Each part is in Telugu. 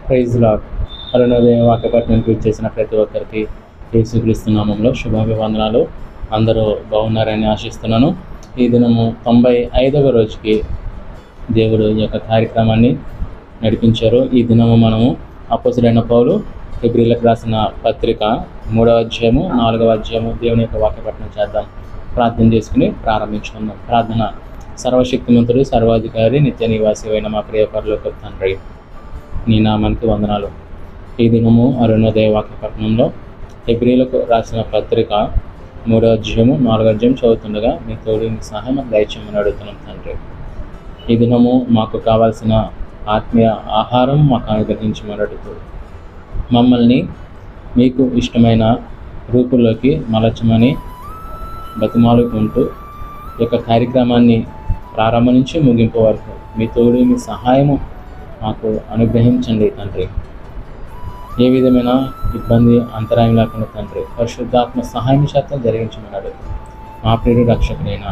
Praise lord. అరుణోదయ వాక్యపట్నానికి వచ్చేసిన ప్రతి ఒక్కరికి యేసుక్రీస్తు నామంలో శుభాభివందనాలు. అందరూ బాగున్నారని ఆశిస్తున్నాను. ఈ దినము 95వ రోజుకి దేవుడు ఈ యొక్క కార్యక్రమాన్ని నడిపించారు. ఈ దినము మనము అపోస్తలుడైన పౌలు హెబ్రీయులకు రాసిన పత్రిక 3వ అధ్యాయము 4వ అధ్యాయము దేవుని యొక్క వాక్యపట్నం చేద్దాం. ప్రార్థన చేసుకుని ప్రారంభించుకుందాం. ప్రార్థన. సర్వశక్తిమంతుడు, సర్వాధికారి, నిత్య నివాసి అయిన మా ప్రియ పరలోక తండ్రి, నీ నామానికి వందనాలు. ఈ దినము అరుణోదయ వాక్యపట్నంలో హెబ్రీయులకు రాసిన పత్రిక 3వ అధ్యాయము 4వ అధ్యాయం చదువుతుండగా మీ తోడు మీ సహాయం దయచేయమని అడుగుతున్నాం తండ్రి. ఈ దినము మాకు కావాల్సిన ఆత్మీయ ఆహారం మాకు అనుగ్రహించమని అడుగుతూ మమ్మల్ని మీకు ఇష్టమైన రూపుల్లోకి మలచమని బతిమాలుకుంటూ ఈ యొక్క కార్యక్రమాన్ని ప్రారంభం నుంచి ముగింపు వరకు మీ తోడు మీ సహాయము మాకు అనుగ్రహించండి తండ్రి. ఏ విధమైన ఇబ్బంది అంతరాయం లేకుండా తండ్రి పరిశుద్ధాత్మ సహాయం శాతం జరిగించమన్నాడు. మా ప్రియుడు రక్షకుడైన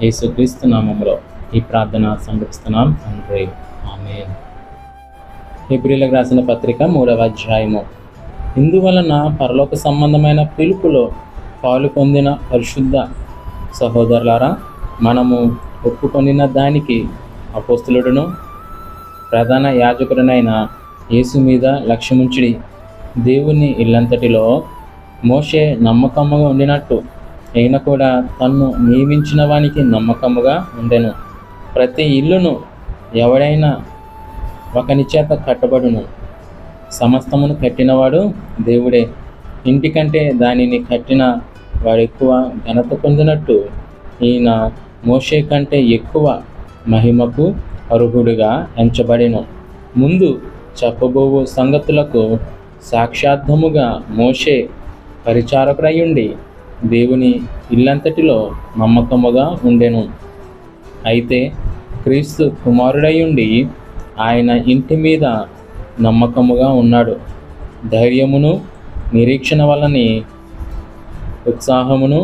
యేసుక్రీస్తు నామములో ఈ ప్రార్థన సమర్పిస్తున్నాం తండ్రి. ఆమేన్. హెబ్రీయులకు రాసిన పత్రిక 3వ అధ్యాయము. ఇందువలన పరలోక సంబంధమైన పిలుపులో పాలు పొందిన పరిశుద్ధ సహోదరులారా, మనము ఒప్పుకొనిన దానికి అపోస్తలుడును ప్రధాన యాజకుడనైన యేసు మీద లక్ష్యముంచిడి. దేవుని ఇల్లంతటిలో మోషే నమ్మకముగా ఉండినట్టు ఈయన కూడా తన్ను నియమించిన వానికి నమ్మకముగా ఉండెను. ప్రతి ఇల్లును ఎవడైనా ఒకని చేత కట్టబడును. సమస్తమును కట్టినవాడు దేవుడే. ఇంటికంటే దానిని కట్టిన వాడు ఎక్కువ ఘనత పొందినట్టు ఈయన మోషే కంటే ఎక్కువ మహిమకు అర్హుడుగా ఎంచబడెను. ముందు చెప్పబోవు సంగతులకు సాక్షార్థముగా మోషే పరిచారకుడయుండి దేవుని ఇల్లంతటిలో నమ్మకముగా ఉండెను. అయితే క్రీస్తు కుమారుడయుండి ఆయన ఇంటి మీద నమ్మకముగా ఉన్నాడు. ధైర్యమును నిరీక్షణ వలని ఉత్సాహమును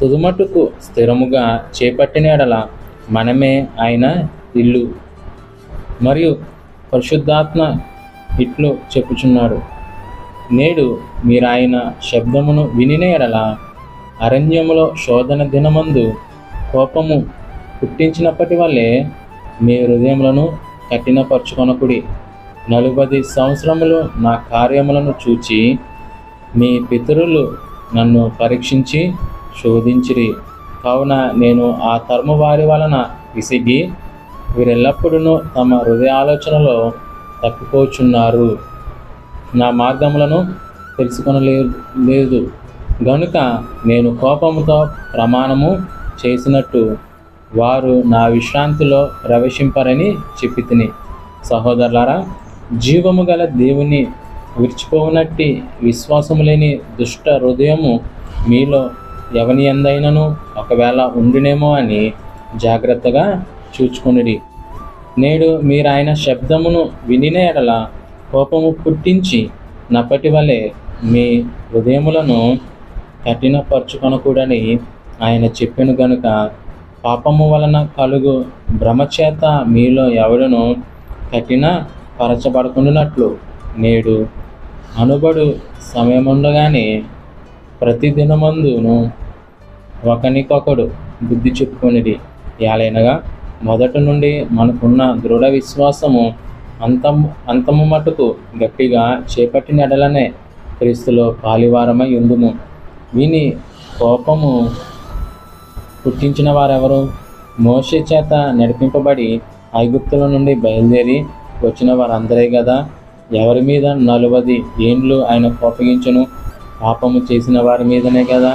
తుదుమట్టుకు స్థిరముగా చేపట్టిన ఎడల మనమే ఆయన ఇల్లు. మరియు పరిశుద్ధాత్మ ఇట్లు చెప్పుచున్నాడు, నేడు మీరు ఆయన శబ్దమును వినిన ఎడల అరణ్యములో శోధన దినమందు కోపము పుట్టించినప్పటి వల్లే మీ హృదయములను కఠినపరచుకొనకుడి. 40 సంవత్సరములు నా కార్యములను చూచి మీ పితరులు నన్ను పరీక్షించి శోధించిరి. కావున నేను ఆ తరము వారి వలన విసిగి వీరెల్లప్పుడూ తమ హృదయ ఆలోచనలో తప్పిపోచున్నారు. నా మార్గములను తెలుసుకొనలేదు గనుక నేను కోపముతో ప్రమాణము చేసినట్టు వారు నా విశ్రాంతిలో ప్రవేశింపరని చెప్పి తిని. సహోదరులారా, జీవము గల దేవుని విడిచిపోవునట్టి విశ్వాసము లేని దుష్ట హృదయము మీలో ఎవని ఎందైనను ఒకవేళ ఉండునేమో అని జాగ్రత్తగా చూచుకొనుడి. నేడు మీరు ఆయన శబ్దమును వినిన ఎడల కోపము పుట్టించి నప్పటి వలె మీ హృదయములను కఠినపరచుకొనకూడని ఆయన చెప్పెను గనుక పాపము వలన కలుగు భ్రమచేత మీలో ఎవడును కఠిన పరచబడుకున్నట్లు నేడు అనుబడు సమయముండగానే ప్రతిదినమందును ఒకనికొకడు బుద్ధి చెప్పుకొనిది. యాలైనగా మొదట నుండి మనకున్న దృఢ విశ్వాసము అంతము మటుకు గట్టిగా చేపట్టిన ఎడలనే క్రీస్తులో పాలివారమై ఉందుము. విని కోపము పుట్టించిన వారెవరు? మోషే చేత నడిపింపబడి ఐగుప్తుల నుండి బయలుదేరి వచ్చిన వారందరే కదా. ఎవరి మీద 40 ఏండ్లు ఆయన కోపగించును? పాపము చేసిన వారి మీదనే కదా.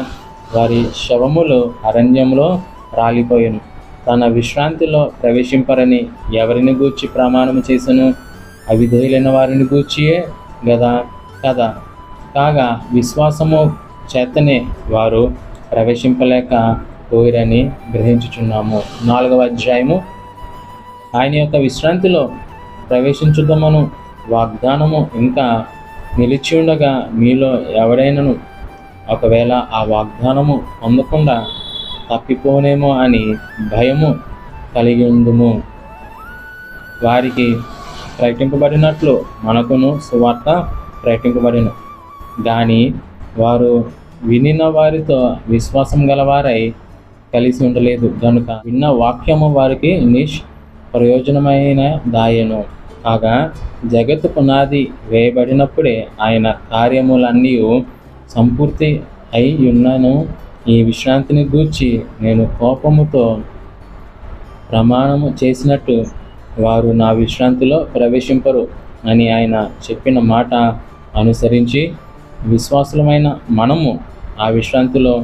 వారి శవములు అరణ్యంలో రాలిపోయాను. తన విశ్రాంతిలో ప్రవేశింపరని ఎవరిని గూర్చి ప్రమాణము చేసెను? అవిధేయులైన వారిని గూర్చియే కదా. కాగా విశ్వాసము చేతనే వారు ప్రవేశింపలేక పోయిరని గ్రహించుచున్నాము. 4వ అధ్యాయము. ఆయన యొక్క విశ్రాంతిలో ప్రవేశించుదామను వాగ్దానము ఇంకా నిలిచి ఉండగా మీలో ఎవడైనను ఒకవేళ ఆ వాగ్దానము పొందకుండా తప్పిపోనేమో అని భయము కలిగి ఉందుము. వారికి ప్రకటింపబడినట్లు మనకును సువార్త ప్రకటింపబడిన. కానీ వారు వినిన వారితో విశ్వాసం గలవారై కలిసి ఉండలేదు కనుక విన్న వాక్యము వారికి ప్రయోజనమైన దాయను. కాగా జగత్తు పునాది వేయబడినప్పుడే ఆయన కార్యములన్నీ సంపూర్తి అయి ఉన్నను. ఈ విశ్రాంతిని గూర్చి నేను కోపముతో ప్రమాణము చేసినట్టు వారు నా విశ్రాంతిలో ప్రవేశింపరు అని ఆయన చెప్పిన మాట అనుసరించి విశ్వాసులమైన మనము ఆ విశ్రాంతిలో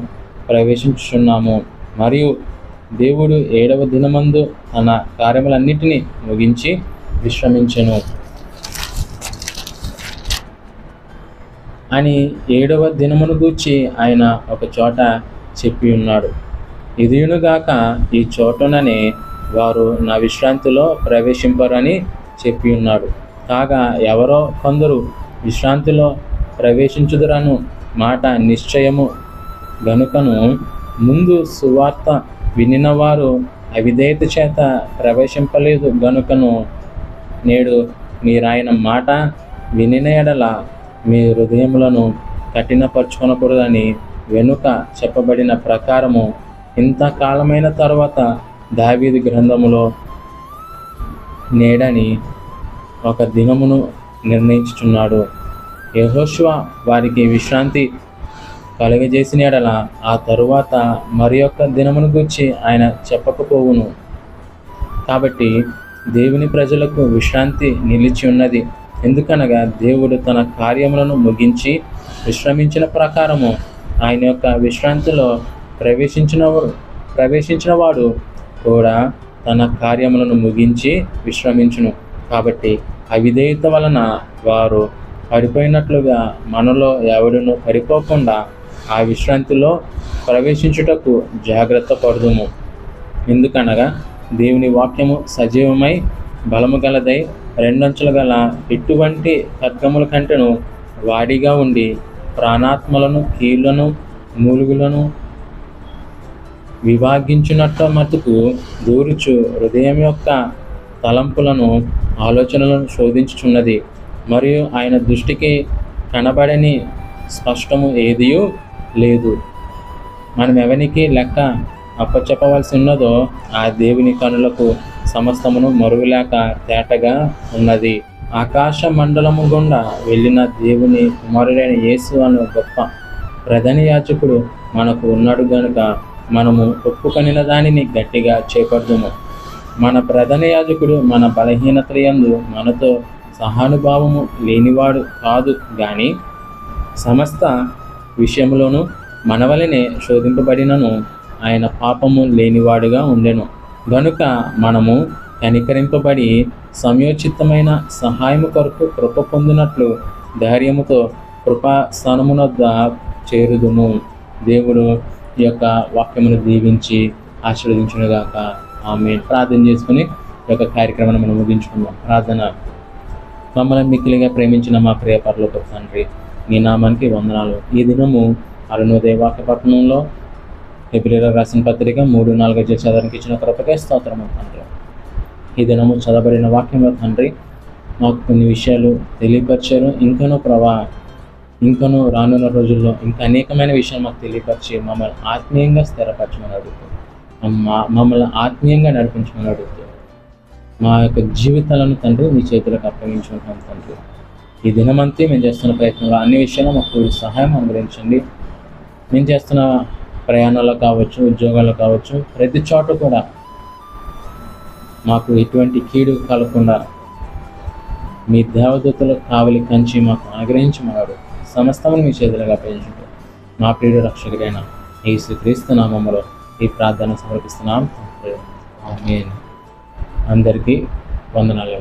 ప్రవేశించుచున్నాము. మరియు దేవుడు 7వ దినమందు తన కార్యములన్నిటినీ ముగించి విశ్రమించెను అని 7వ దినమును గూర్చి ఆయన ఒక చోట చెప్పి ఉన్నాడు. ఇదియునుగాక ఈ చోటననే వారు నా విశ్రాంతిలో ప్రవేశింపరని చెప్పి ఉన్నాడు. కాగా ఎవరో కొందరు విశ్రాంతిలో ప్రవేశించుదురను మాట నిశ్చయము గనుకను ముందు సువార్త వినినవారు అవిధేయత చేత ప్రవేశింపలేదు గనుకను నేడు మీరాయన మాట వినిన ఎడల మీ హృదయములను కఠినపరుచుకొనకూడదని వెనుక చెప్పబడిన ప్రకారము ఇంతకాలమైన తర్వాత దావీదు గ్రంథములో నేడని ఒక దినమును నిర్ణయించుచున్నాడు. యెహోషువ వారికి విశ్రాంతి కలుగజేసిన ఎడల ఆ తరువాత మరి యొక్క దినమును గూర్చి ఆయన చెప్పకపోవును. కాబట్టి దేవుని ప్రజలకు విశ్రాంతి నిలిచి ఉన్నది. ఎందుకనగా దేవుడు తన కార్యములను ముగించి విశ్రమించిన ప్రకారము ఆయన యొక్క విశ్రాంతిలో ప్రవేశించిన వాడు కూడా తన కార్యములను ముగించి విశ్రమించును. కాబట్టి అవిధేయత వలన వారు పడిపోయినట్లుగా మనలో ఎవడును పడిపోకుండా ఆ విశ్రాంతిలో ప్రవేశించుటకు జాగ్రత్త పడుదుము. ఎందుకనగా దేవుని వాక్యము సజీవమై బలము గలదై 2 అంచులు గల ఎటువంటి ఖడ్గముల కంటెను వాడిగా ఉండి ప్రాణాత్మలను కీళ్లను మూలుగులను విభాగించున్నట్టు మటుకు దూరుచు హృదయం యొక్క తలంపులను ఆలోచనలను శోధించుచున్నది. మరియు ఆయన దృష్టికి కనబడని స్పష్టము ఏదియూ లేదు. మనం ఎవరికి లెక్క అప్పచెప్పవలసి ఉన్నదో ఆ దేవుని కనులకు సమస్తమును మరుగులేక తేటగా ఉన్నది. ఆకాశ మండలము గుండా వెళ్ళిన దేవుని కుమారుడైన యేసు అను గొప్ప ప్రధాన యాజకుడు మనకు ఉన్నాడు గనుక మనము ఒప్పుకొనిన దానిని గట్టిగా చేపడుదుము. మన ప్రధాన యాజకుడు మన బలహీనతలందు మనతో సహానుభావము లేనివాడు కాదు గాని సమస్త విషయంలోనూ మన వలనే శోధింపబడినను ఆయన పాపము లేనివాడుగా ఉండెను. గనుక మనము కనికరింపబడి సమయోచితమైన సహాయము కొరకు కృప పొందినట్లు ధైర్యముతో కృపా స్థానమునొద్ద చేరుదుము. దేవుడు ఈ యొక్క వాక్యమును దీవించి ఆశీర్వదించునుగాక. ఆమేన్. ప్రార్థన చేసుకుని ఈ యొక్క కార్యక్రమాన్ని మనం ముగించుకుందాం. ప్రార్థన. మమ్మల్ని మిక్కిలిగా ప్రేమించిన మా ప్రియ పరలోకపు తండ్రి, నీ నామానికి వందనాలు. ఈ దినము అరుణోదయ వాక్య పట్టణంలో హెబ్రీయులకు రాసిన పత్రిక 3-4 చదవడానికి ఇచ్చిన కృపకే స్తోత్రము తండ్రి. ఈ దినము చదవబడిన వాక్యంలో తండ్రి మాకు కొన్ని విషయాలు తెలియపరిచారు. ఇంకనూ రానున్న రోజుల్లో ఇంకా అనేకమైన విషయాలు మాకు తెలియపరిచి మమ్మల్ని ఆత్మీయంగా స్థిరపరచమని అడుగుతూ, మమ్మల్ని ఆత్మీయంగా నడిపించమని అడుగుతూ, మా యొక్క జీవితాలను తండ్రి మీ చేతులకు అప్పగించుకుంటాం తండ్రి. ఈ దినమంతా మేము చేస్తున్న ప్రయత్నంలో అన్ని విషయాల్లో మాకు సహాయం అనుగ్రహించండి. మేము చేస్తున్న ప్రయాణాల్లో కావచ్చు, ఉద్యోగాల్లో కావచ్చు, ప్రతి చోట కూడా మాకు ఎటువంటి కీడు కలగకుండా మీ దేవదూతల కావలి కంచి మాకు అనుగ్రహించమన్నాడు. సమస్తమును మీ చేతులుగా అప్పగించుకుంటూ మా ప్రియుడు రక్షకుడైన యేసుక్రీస్తు నామములో ఈ ప్రార్థన సమర్పిస్తున్నాం. ఆమేన్. అందరికీ వందనాలు.